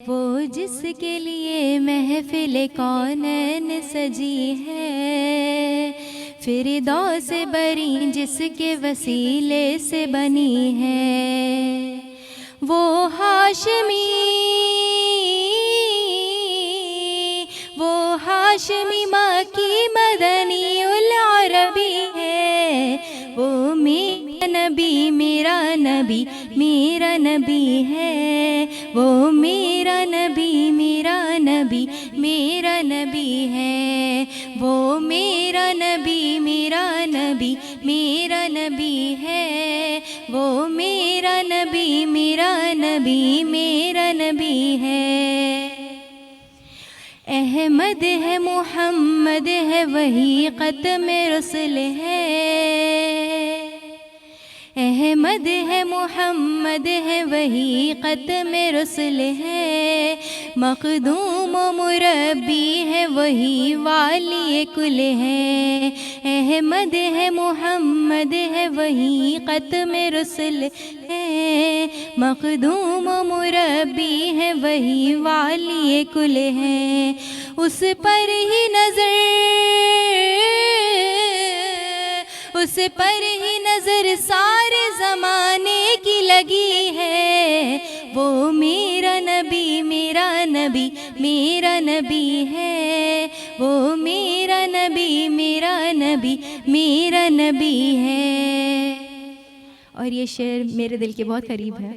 وہ جس کے لیے محفل کونین سجی ہے، فردوس بری جس کے وسیلے سے بنی ہے، وہ ہاشمی مکی مدنی العربی ہے، وہ میرا نبی میرا نبی میرا نبی ہے، وہ میرا نبی میرا نبی میرا نبی ہے، وہ میرا نبی میرا نبی میرا نبی ہے، وہ میرا نبی میرا نبی میرا نبی ہے۔ احمد ہے محمد ہے وہی ختم رسل ہے، احمد ہے محمد ہے وہی ختم رسل ہے، مخدوم و مربی ہے وہی والی کل ہے، احمد ہے محمد ہے وہی ختم رسل ہے، مخدوم و مربی ہے وہی والی کل ہے، اس پر ہی نظر سارے زمانے کی لگی ہے، وہ میرا نبی میرا نبی میرا نبی ہے، وہ میرا نبی میرا نبی میرا نبی ہے۔ اور یہ شعر میرے دل کے بہت قریب ہے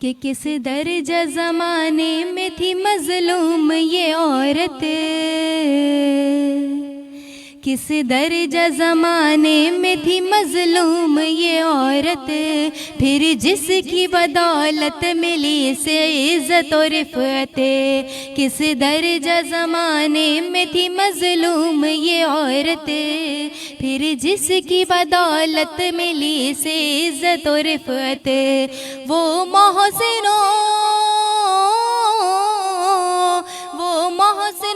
کہ کس درجہ زمانے میں تھی مظلوم یہ عورت، کس درجہ زمانے میں تھی مظلوم یہ عورت، پھر جس کی بدولت ملی اسے عزت و رفعت، کس درجہ زمانے میں تھی مظلوم یہ عورت، پھر جس کی بدولت ملی اسے عزت و رفعت، وہ محسن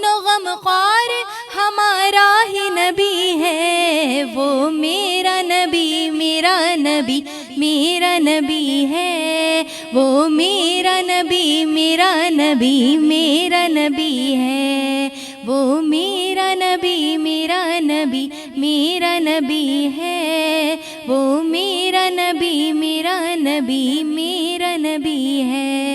و غمخوار ہمارا ہی نبی ہے، وہ میرا نبی میرا نبی میرا نبی ہے، وہ میرا نبی میرا نبی میرا نبی ہے، وہ میرا نبی میرا نبی میرا نبی ہے، وہ میرا نبی میرا نبی میرا نبی ہے۔